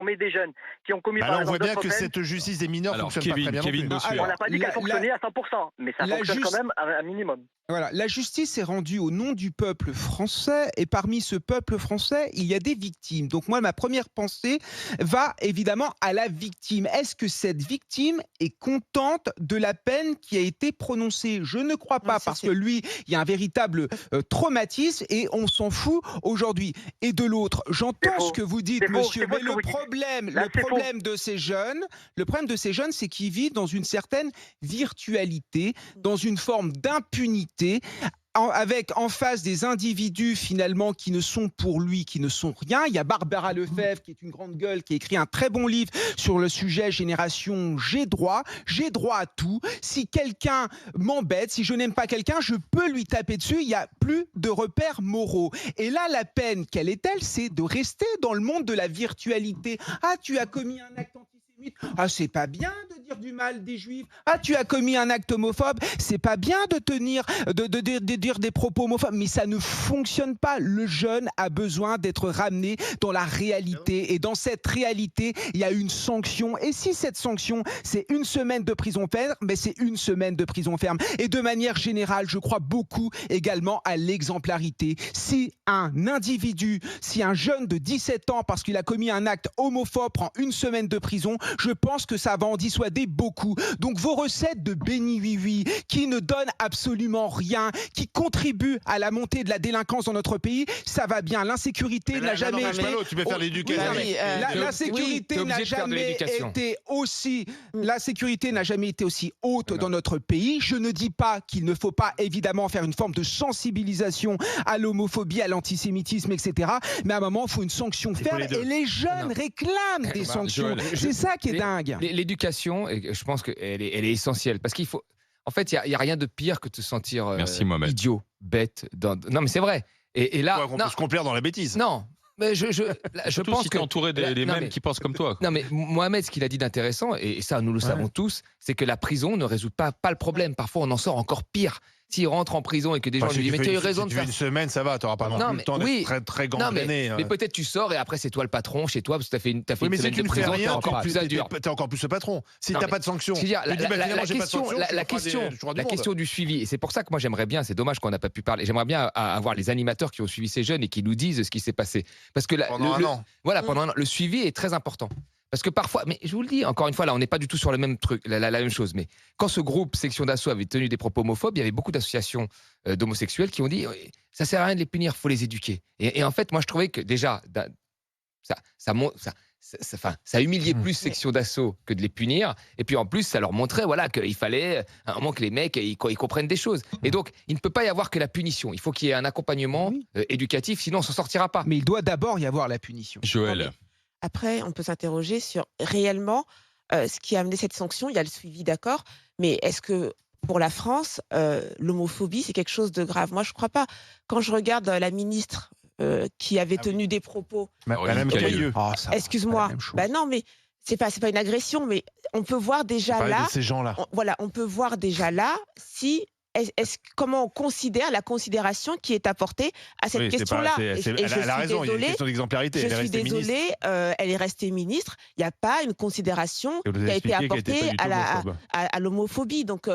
formé des jeunes qui ont commis Bah par là, on voit exemple bien d'autres que peines. cette justice des mineurs fonctionne pas très bien. Kevin non plus. Bossuet. On n'a pas dit qu'elle fonctionnait à 100%, mais ça fonctionne quand même à un minimum. Voilà, la justice est rendue au nom du peuple français et parmi ce peuple français, il y a des victimes. Donc moi, ma première pensée va évidemment à la victime. Est-ce que cette victime est contente de la peine qui a été prononcée? Je ne crois pas, parce que lui, il y a un véritable traumatisme et on s'en fout aujourd'hui. Et de l'autre, j'entends ce que vous dites, monsieur, mais le problème de ces jeunes, c'est qu'ils vivent dans une certaine virtualité, dans une forme d'impunité, avec en face des individus finalement qui ne sont pour lui, qui ne sont rien. Il y a Barbara Lefebvre qui est une grande gueule, qui a écrit un très bon livre sur le sujet Génération J'ai droit à tout. Si quelqu'un m'embête, si je n'aime pas quelqu'un, je peux lui taper dessus, il n'y a plus de repères moraux. Et là, la peine, quelle est-elle? C'est de rester dans le monde de la virtualité. Ah, tu as commis un acte antisémite. Ah, c'est pas bien de dire du mal des juifs. Ah, tu as commis un acte homophobe. C'est pas bien de dire des propos homophobes. Mais ça ne fonctionne pas. Le jeune a besoin d'être ramené dans la réalité. Et dans cette réalité, il y a une sanction. Et si cette sanction, c'est 1 semaine de prison ferme, mais c'est 1 semaine de prison ferme. Et de manière générale, je crois beaucoup également à l'exemplarité. Si un individu, si un jeune de 17 ans, parce qu'il a commis un acte homophobe, prend 1 semaine de prison, je pense que ça va en dissuader beaucoup. Donc vos recettes de béni oui-oui, qui ne donnent absolument rien, qui contribuent à la montée de la délinquance dans notre pays, ça va bien. L'insécurité n'a jamais été... Tu peux faire l'éducation. L'insécurité n'a jamais été aussi... L'insécurité n'a jamais été aussi haute dans notre pays. Je ne dis pas qu'il ne faut pas évidemment faire une forme de sensibilisation à l'homophobie, à l'antisémitisme, etc. Mais à un moment, il faut une sanction ferme. Et les jeunes réclament des sanctions. C'est ça qui est dingue. L'éducation, je pense qu'elle est essentielle. Parce qu'il faut. En fait, il n'y a rien de pire que de se sentir idiot, bête. Non, mais c'est vrai. Et là. On peut se complaire dans la bêtise. Non. Mais je pense si tu es entouré des mêmes qui pensent comme toi. Non, mais Mohamed, ce qu'il a dit d'intéressant, et ça, nous le savons tous, c'est que la prison ne résout pas le problème. Parfois, on en sort encore pire. S'il rentre en prison et que des gens lui disent mais tu as eu raison de faire 1 semaine, ça va, tu n'auras pas non plus le temps d'être très gangréné. Mais peut-être tu sors et après c'est toi le patron chez toi parce que tu as fait une semaine de prison, t'es encore plus dur. T'es encore plus le patron. Si t'as pas de sanction, la question du suivi, et c'est pour ça que moi j'aimerais bien, c'est dommage qu'on n'a pas pu parler, j'aimerais bien avoir les animateurs qui ont suivi ces jeunes et qui nous disent ce qui s'est passé. Parce que pendant un an, le suivi est très important. Parce que parfois, mais je vous le dis, encore une fois, là, on n'est pas du tout sur le même truc, la même chose. Mais quand ce groupe Section d'Assaut avait tenu des propos homophobes, il y avait beaucoup d'associations d'homosexuels qui ont dit ça sert à rien de les punir, faut les éduquer. Et en fait, moi, je trouvais que déjà, ça humiliait plus Section d'Assaut que de les punir. Et puis en plus, ça leur montrait qu'il fallait à un moment que les mecs ils comprennent des choses. Et donc, il ne peut pas y avoir que la punition. Il faut qu'il y ait un accompagnement éducatif, sinon on s'en sortira pas. Mais il doit d'abord y avoir la punition. Joël. Après, on peut s'interroger sur réellement ce qui a amené cette sanction. Il y a le suivi, d'accord, mais est-ce que pour la France, l'homophobie, c'est quelque chose de grave? Moi, je ne crois pas. Quand je regarde la ministre qui avait tenu des propos... Madame Cayeux. Excuse-moi. Non, mais c'est pas une agression, mais on peut voir déjà là... de ces gens-là. On peut voir déjà là si... comment on considère la considération qui est apportée à cette question-là. Elle a raison, il y a une question d'exemplarité. Je suis désolée, elle est restée ministre. Il n'y a pas une considération qui a été apportée à l'homophobie. Donc,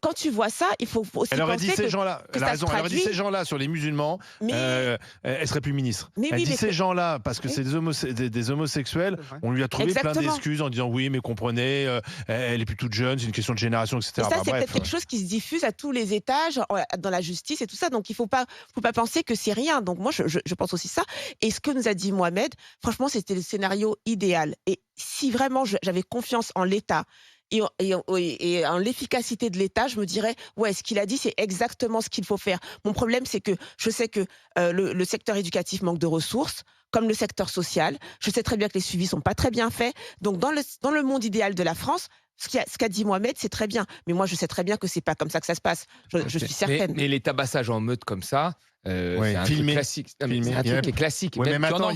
quand tu vois ça, il faut aussi elle aurait penser dit ces gens-là. Elle a raison. Elle aurait dit ces gens-là sur les musulmans. Elle serait plus ministre. Elle dit ces gens-là parce que c'est des homosexuels. On lui a trouvé plein d'excuses en disant oui, mais comprenez, elle est plus toute jeune, c'est une question de génération, etc. Et ça, c'est peut-être quelque chose qui se diffuse à tous les étages, dans la justice et tout ça. Donc, il faut pas penser que c'est rien. Donc, moi, je pense aussi ça. Et ce que nous a dit Mohamed, franchement, c'était le scénario idéal. Et si vraiment j'avais confiance en l'État, et en l'efficacité de l'État, je me dirais, ce qu'il a dit, c'est exactement ce qu'il faut faire. Mon problème, c'est que je sais que le secteur éducatif manque de ressources, comme le secteur social. Je sais très bien que les suivis sont pas très bien faits. Donc, dans le monde idéal de la France, ce qu'a dit Mohamed, c'est très bien. Mais moi, je sais très bien que c'est pas comme ça que ça se passe. Je suis certaine. Mais les tabassages en meute comme ça, c'est un truc classique. C'est un truc qui est classique. Ouais, mais maintenant,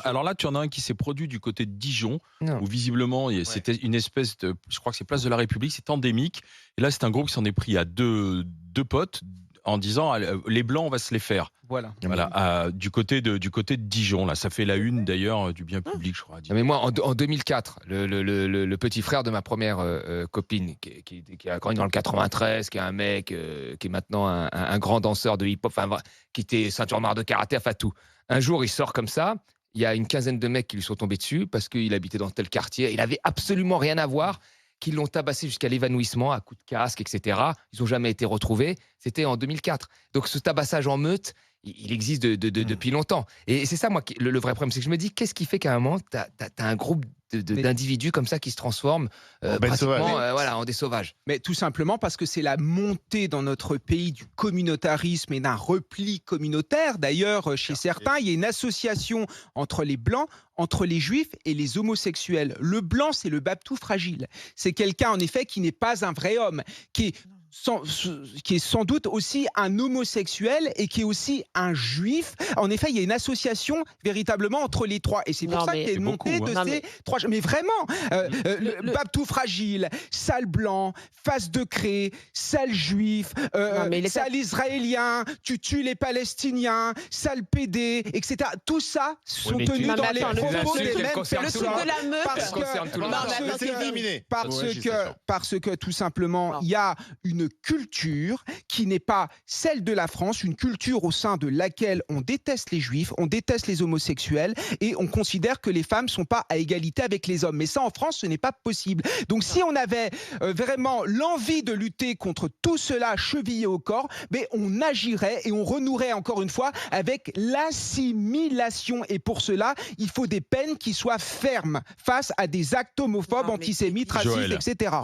alors là, tu en as un qui s'est produit du côté de Dijon, où visiblement, c'était une espèce de... Je crois que c'est Place de la République, c'est endémique. Et là, c'est un groupe qui s'en est pris à deux potes, en disant les blancs, on va se les faire. Voilà. Du côté de Dijon, là, ça fait la une d'ailleurs du bien public, je crois. Mais moi, en 2004, le petit frère de ma première copine, qui a grandi dans le 93, qui est un mec, qui est maintenant un grand danseur de hip-hop, qui était ceinture noire de karaté, enfin tout. Un jour, il sort comme ça. Il y a une quinzaine de mecs qui lui sont tombés dessus parce qu'il habitait dans tel quartier. Il avait absolument rien à voir. Qui l'ont tabassé jusqu'à l'évanouissement à coups de casque, etc. Ils n'ont jamais été retrouvés. C'était en 2004. Donc ce tabassage en meute, il existe depuis longtemps. Et c'est ça, moi, le vrai problème. C'est que je me dis, qu'est-ce qui fait qu'à un moment, tu as un groupe d'individus comme ça qui se transforment en des sauvages. Mais tout simplement parce que c'est la montée dans notre pays du communautarisme et d'un repli communautaire. D'ailleurs, chez certains, il y a une association entre les Blancs, entre les Juifs et les homosexuels. Le Blanc, c'est le Baptou fragile. C'est quelqu'un, en effet, qui n'est pas un vrai homme, qui est sans doute aussi un homosexuel et qui est aussi un juif. En effet, il y a une association véritablement entre les trois. Et c'est pour ça qu'il y a une montée de ces trois. Mais vraiment, Baptou fragile, sale blanc, face de craie, sale juif, sale israélien, tu tues les Palestiniens, sale PD, etc. Tout ça sont tenus dans les propos des mêmes personnes. Parce que tout simplement, il y a une culture qui n'est pas celle de la France, une culture au sein de laquelle on déteste les juifs, on déteste les homosexuels et on considère que les femmes ne sont pas à égalité avec les hommes. Mais ça, en France, ce n'est pas possible. Donc si on avait vraiment l'envie de lutter contre tout cela chevillé au corps, mais on agirait et on renouerait encore une fois avec l'assimilation. Et pour cela, il faut des peines qui soient fermes face à des actes homophobes, antisémites, racistes, etc.